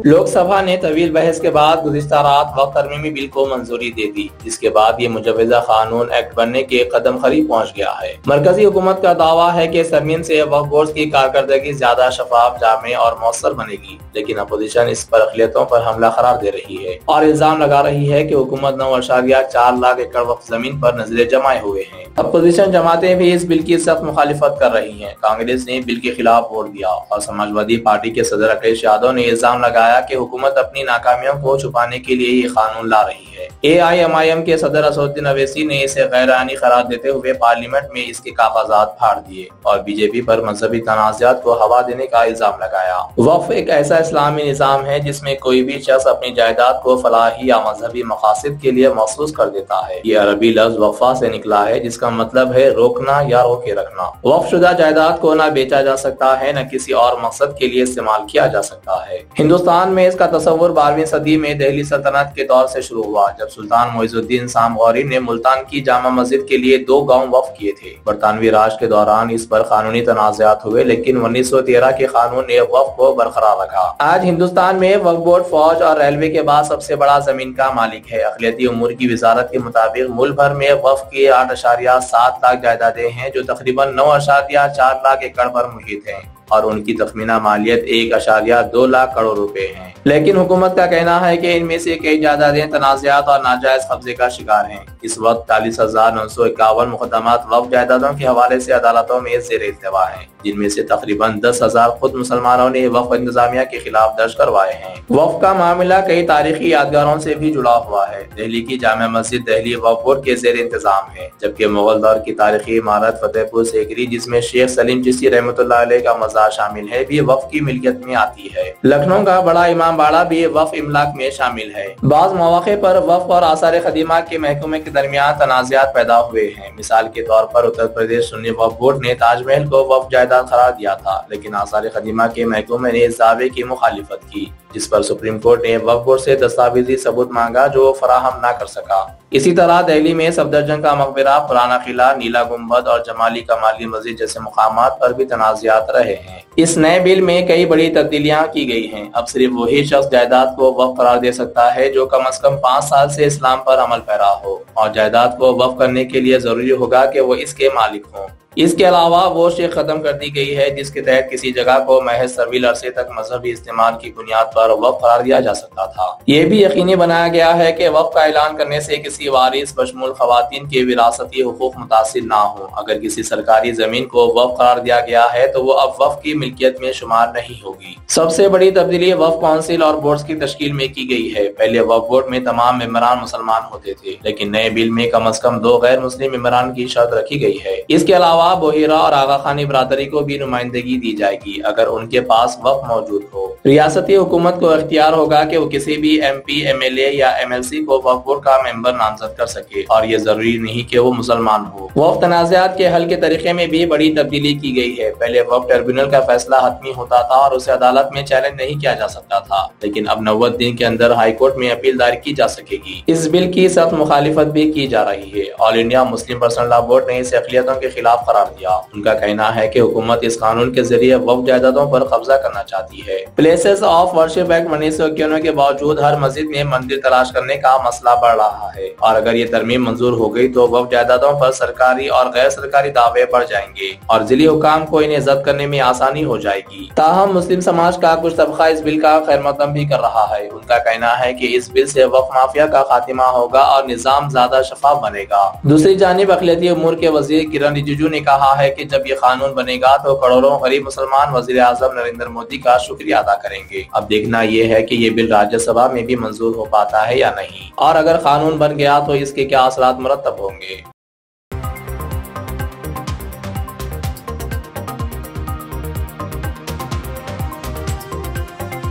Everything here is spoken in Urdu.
لوک سبھا نے طویل بحث کے بعد گزشتہ رات وقف ترمیمی بل کو منظوری دے دی، جس کے بعد یہ مجوزہ قانون ایکٹ بننے کے قدم قریب پہنچ گیا ہے۔ مرکزی حکومت کا دعویٰ ہے کہ اس ترمیم سے وقف بورڈ کی کارکردگی زیادہ شفاف، جامع اور مؤثر بنے گی، لیکن اپوزیشن اس پر اقلیتوں پر حملہ قرار دے رہی ہے اور الزام لگا رہی ہے کہ حکومت 9.4 لاکھ ایکڑ وقف زمین پر نظریں جمائے ہوئے ہیں۔ اپوزیشن جماعتیں بھی اس بل کی سخت مخالفت کر رہی ہیں۔ کانگریس نے بل کے خلاف ووٹ دیا اور سماجوادی پارٹی کے صدر اکھلیش یادو نے الزام لگایا کہ حکومت اپنی ناکامیوں کو چھپانے کے لیے یہ قانون لا رہی ہے۔ AIMIM کے صدر اسد الدین اویسی نے اسے غیر آئینی قرار دیتے ہوئے پارلیمنٹ میں اس کے کاغذات پھاڑ دیے اور BJP پر مذہبی تنازعات کو ہوا دینے کا الزام لگایا۔ وقف ایک ایسا اسلامی نظام ہے جس میں کوئی بھی شخص اپنی جائیداد کو فلاحی یا مذہبی مقاصد کے لیے مخصوص کر دیتا ہے۔ یہ عربی لفظ وقفہ سے نکلا ہے، جس کا مطلب ہے روکنا یا روکے رکھنا۔ وقف شدہ جائیداد کو نہ بیچا جا سکتا ہے، نہ کسی اور مقصد کے لیے استعمال کیا جا سکتا ہے۔ ہندوستان میں اس کا تصور 12ویں صدی میں دہلی سلطنت کے دور سے شروع ہوا، جب سلطان معیز الدین سام غوری نے ملتان کی جامع مسجد کے لیے 2 گاؤں وقف کیے تھے۔ برطانوی راج کے دوران اس پر قانونی تنازعات ہوئے، لیکن 1913 کے قانون نے وقف کو برقرار رکھا۔ آج ہندوستان میں وقف بورڈ فوج اور ریلوے کے بعد سب سے بڑا زمین کا مالک ہے۔ اقلیتی امور کی وزارت کے مطابق ملک بھر میں وقف کی 8.7 لاکھ جائیدادیں ہیں، جو تقریباً 9.4 لاکھ ایکڑ پر محیط ہیں اور ان کی تخمینہ مالیت 1.2 لاکھ کروڑ روپے ہیں۔ لیکن حکومت کا کہنا ہے کہ ان میں سے کئی جائیدادیں تنازعات اور ناجائز قبضے کا شکار ہیں۔ اس وقت 40,951 مقدمات وقف جائیدادوں کے حوالے سے عدالتوں میں زیر التوا ہیں، جن میں سے تقریباً 10,000 خود مسلمانوں نے وقف انتظامیہ کے خلاف درج کروائے ہیں۔ وقف کا معاملہ کئی تاریخی یادگاروں سے بھی جڑا ہوا ہے۔ دہلی کی جامع مسجد دہلی وقف بورڈ کے زیر انتظام ہے، جبکہ مغل دور کی تاریخی عمارت فتح پور سیکری، جس میں شیخ سلیم چشتی رحمۃ اللہ علیہ کا مزار شامل ہے، بھی وقف کی ملکیت میں آتی ہے۔ لکھنؤ کا بڑا امام باڑہ بھی وقف املاک میں شامل ہے۔ بعض مواقع پر وقف اور آثار قدیمہ کے محکمے کے درمیان تنازعات پیدا ہوئے ہیں۔ مثال کے طور پر اتر پردیش سنی وقف بورڈ نے تاج محل کو وقف جائیداد قرار دیا تھا، لیکن آثار قدیمہ کے محکمے نے اس دعوے کی مخالفت کی، جس پر سپریم کورٹ نے وقف بورڈ سے دستاویزی ثبوت مانگا جو فراہم نہ کر سکا۔ اسی طرح دہلی میں صفدرجنگ کا مقبرہ، پرانا قلعہ، نیلا گنبد اور جمالی کمالی مسجد جیسے مقامات پر بھی تنازعات رہے ہیں۔ اس نئے بل میں کئی بڑی تبدیلیاں کی گئی ہیں۔ اب صرف وہی شخص جائیداد کو وقف قرار دے سکتا ہے جو کم از کم 5 سال سے اسلام پر عمل پیرا ہو، اور جائیداد کو وقف کرنے کے لیے ضروری ہوگا کہ وہ اس کے مالک ہوں۔ اس کے علاوہ وہ شے ختم کر دی گئی ہے جس کے تحت کسی جگہ کو محض طویل عرصے تک مذہبی استعمال کی بنیاد پر وقف قرار دیا جا سکتا تھا۔ یہ بھی یقینی بنایا گیا ہے کہ وقف کا اعلان کرنے سے کسی وارث بشمول خواتین کے وراثتی حقوق متاثر نہ ہوں۔ اگر کسی سرکاری زمین کو وقف قرار دیا گیا ہے تو وہ اب وقف کی ملکیت میں شمار نہیں ہوگی۔ سب سے بڑی تبدیلی وقف کونسل اور بورڈز کی تشکیل میں کی گئی ہے۔ پہلے وقف بورڈ میں تمام ممبران مسلمان ہوتے تھے، لیکن نئے بل میں کم از کم 2 غیر مسلم ممبران کی شرط رکھی گئی ہے۔ اس کے علاوہ بحیرہ اور آغا خانی برادری کو بھی نمائندگی دی جائے گی اگر ان کے پاس وقف موجود ہو۔ ریاستی حکومت کو اختیار ہوگا کہ وہ کسی بھی MP، MLA یا MLC کو وقف بورڈ کا ممبر نامزد کر سکے، اور یہ ضروری نہیں کہ وہ مسلمان ہو۔ وقف تنازعات کے حل کے طریقے میں بھی بڑی تبدیلی کی گئی ہے۔ پہلے وقف ٹریبیونل کا فیصلہ حتمی ہوتا تھا اور اسے عدالت میں چیلنج نہیں کیا جا سکتا تھا، لیکن اب 90 دن کے اندر ہائی کورٹ میں اپیل دائر کی جا سکے گی۔ اس بل کی سخت مخالفت بھی کی جا رہی ہے۔ آل انڈیا مسلم پرسنل لا بورڈ نے اسے اقلیتوں کے خلاف قرار دیا۔ ان کا کہنا ہے کہ حکومت اس قانون کے ذریعے وقف جائیدادوں پر قبضہ کرنا چاہتی ہے۔ پلیسز آف ورشپ ایکٹ 1991 کے باوجود ہر مسجد میں مندر تلاش کرنے کا مسئلہ بڑھ رہا ہے، اور اگر یہ ترمیم منظور ہو گئی تو وقف جائیدادوں پر سرکاری اور غیر سرکاری دعوے بڑھ جائیں گے اور ذیلی حکام کو انہیں ضبط کرنے میں آسانی ہو جائے گی۔ تاہم مسلم سماج کا کچھ طبقہ اس بل کا خیر مقدم بھی کر رہا ہے۔ ان کا کہنا ہے کہ اس بل سے وقف مافیا کا خاتمہ ہوگا اور نظام زیادہ شفاف بنے گا۔ دوسری جانب اقلیتی امور کے وزیر کرن رجیجو نے کہا ہے کہ جب یہ قانون بنے گا تو کروڑوں غریب مسلمان وزیر اعظم نریندر مودی کا شکریہ ادا کریں گے۔ اب دیکھنا یہ ہے کہ یہ بل راجیہ سبھا میں بھی منظور ہو پاتا ہے یا نہیں، اور اگر قانون بن گیا تو اس کے کیا اثرات مرتب ہوں گے۔